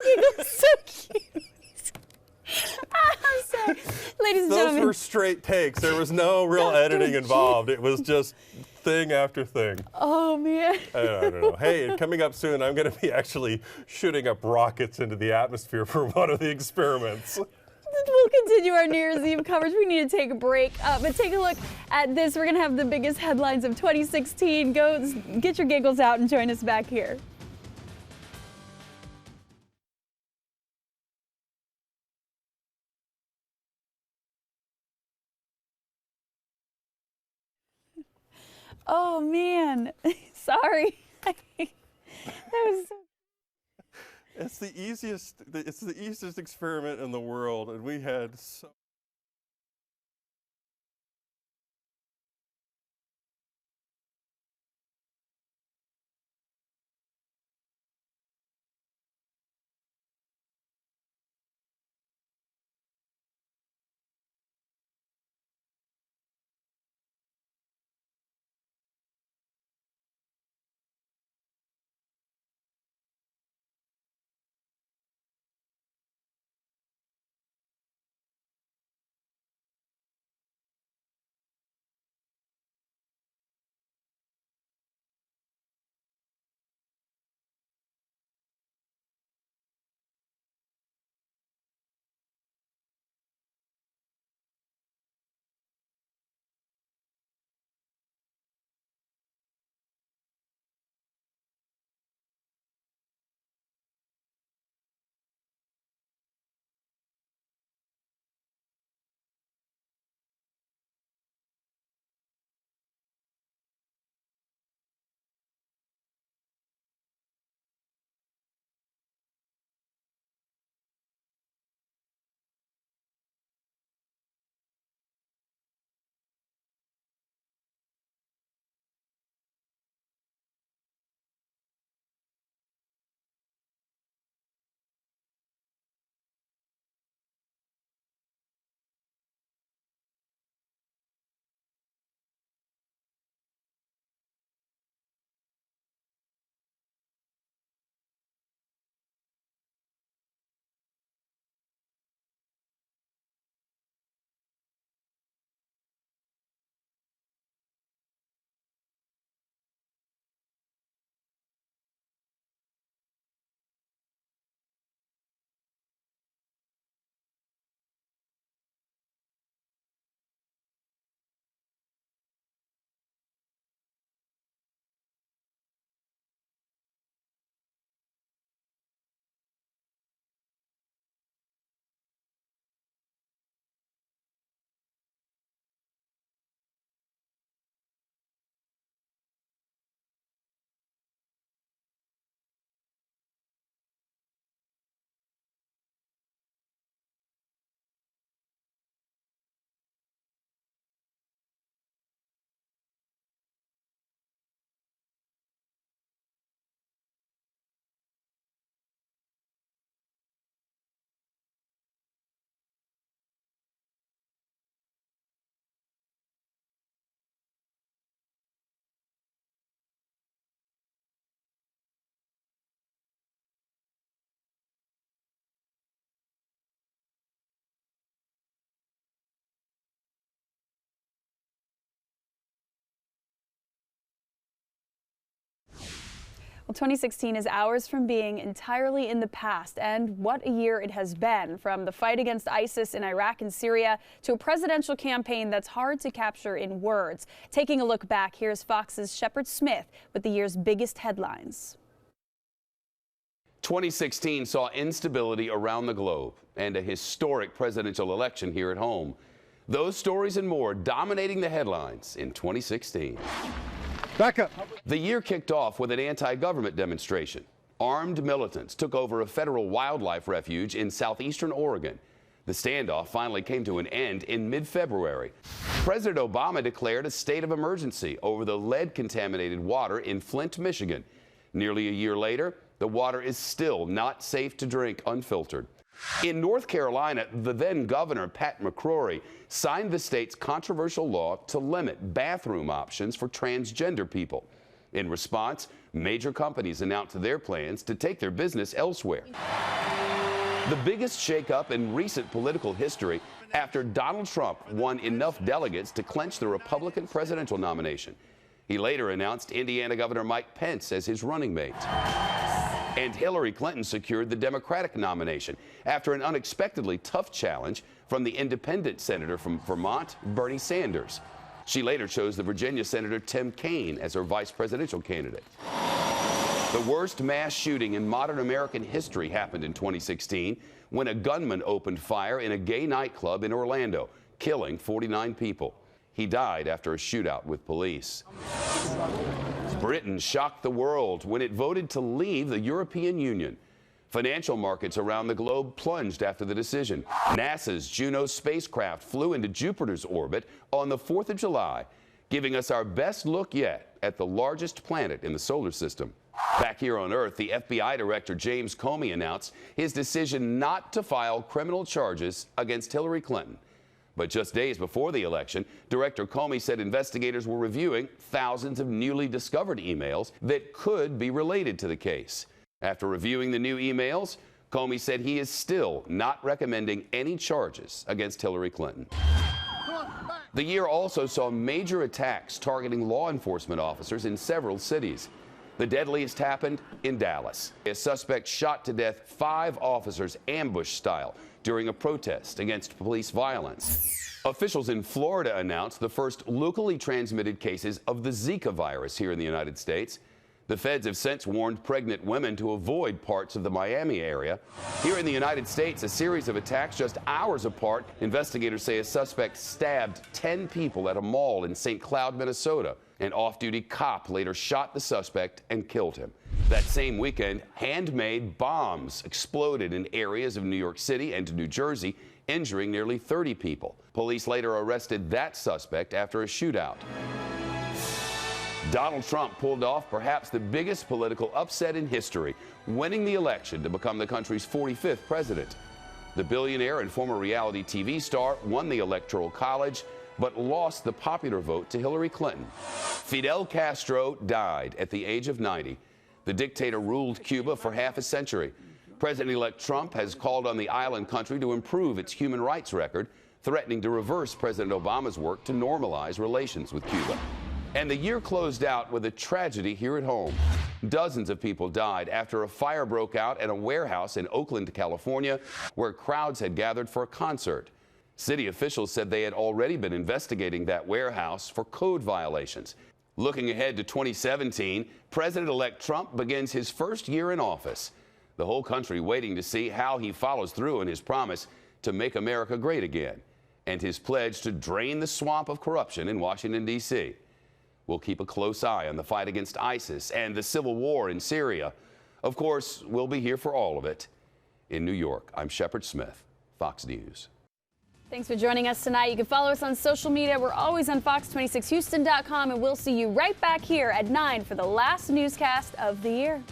It was so cute. I'm sorry. Ladies and Those gentlemen. were straight takes. There was no real editing involved. It was just thing after thing. Oh, man. I don't know. Hey, coming up soon, I'm going to be actually shooting up rockets into the atmosphere for one of the experiments. We'll continue our New Year's Eve coverage. We need to take a break, but take a look at this. We're going to have the biggest headlines of 2016. Go get your giggles out and join us back here. Oh, man. Sorry. That was so... It's the easiest experiment in the world, and we had so Well, 2016 is hours from being entirely in the past, and what a year it has been, from the fight against ISIS in Iraq and Syria to a presidential campaign that's hard to capture in words. Taking a look back, here's Fox's Shepard Smith with the year's biggest headlines. 2016 saw instability around the globe and a historic presidential election here at home. Those stories and more dominating the headlines in 2016. Back up. The year kicked off with an anti-government demonstration. Armed militants took over a federal wildlife refuge in southeastern Oregon. The standoff finally came to an end in mid-February. President Obama declared a state of emergency over the lead-contaminated water in Flint, Michigan. Nearly a year later, the water is still not safe to drink unfiltered. In North Carolina, the then governor, Pat McCrory, signed the state's controversial law to limit bathroom options for transgender people. In response, major companies announced their plans to take their business elsewhere. The biggest shakeup in recent political history after Donald Trump won enough delegates to clinch the Republican presidential nomination. He later announced Indiana Governor Mike Pence as his running mate. And Hillary Clinton secured the Democratic nomination after an unexpectedly tough challenge from the independent senator from Vermont, Bernie Sanders. She later chose the Virginia Senator Tim Kaine as her vice presidential candidate. The worst mass shooting in modern American history happened in 2016 when a gunman opened fire in a gay nightclub in Orlando, killing 49 people. He died after a shootout with police. Britain shocked the world when it voted to leave the European Union. Financial markets around the globe plunged after the decision. NASA's Juno spacecraft flew into Jupiter's orbit on the 4th of July, giving us our best look yet at the largest planet in the solar system. Back here on Earth, the FBI Director James Comey announced his decision not to file criminal charges against Hillary Clinton. But just days before the election, Director Comey said investigators were reviewing thousands of newly discovered emails that could be related to the case. After reviewing the new emails, Comey said he is still not recommending any charges against Hillary Clinton. The year also saw major attacks targeting law enforcement officers in several cities. The deadliest happened in Dallas. A suspect shot to death 5 officers ambush style during a protest against police violence. Officials in Florida announced the first locally transmitted cases of the Zika virus here in the United States. The feds have since warned pregnant women to avoid parts of the Miami area. Here in the United States, a series of attacks just hours apart. Investigators say a suspect stabbed 10 people at a mall in St. Cloud, Minnesota. An off-duty cop later shot the suspect and killed him. That same weekend, handmade bombs exploded in areas of New York City and New Jersey, injuring nearly 30 people. Police later arrested that suspect after a shootout. Donald Trump pulled off perhaps the biggest political upset in history, winning the election to become the country's 45th president. The billionaire and former reality TV star won the Electoral College, but lost the popular vote to Hillary Clinton. Fidel Castro died at the age of 90. The dictator ruled Cuba for half a century. President-elect Trump has called on the island country to improve its human rights record, threatening to reverse President Obama's work to normalize relations with Cuba. And the year closed out with a tragedy here at home. Dozens of people died after a fire broke out at a warehouse in Oakland, California, where crowds had gathered for a concert. City officials said they had already been investigating that warehouse for code violations. Looking ahead to 2017, President-elect Trump begins his first year in office. The whole country waiting to see how he follows through on his promise to make America great again and his pledge to drain the swamp of corruption in Washington, D.C. We'll keep a close eye on the fight against ISIS and the civil war in Syria. Of course, we'll be here for all of it. In New York, I'm Shepard Smith, Fox News. Thanks for joining us tonight. You can follow us on social media. We're always on Fox26Houston.com, and we'll see you right back here at 9 for the last newscast of the year.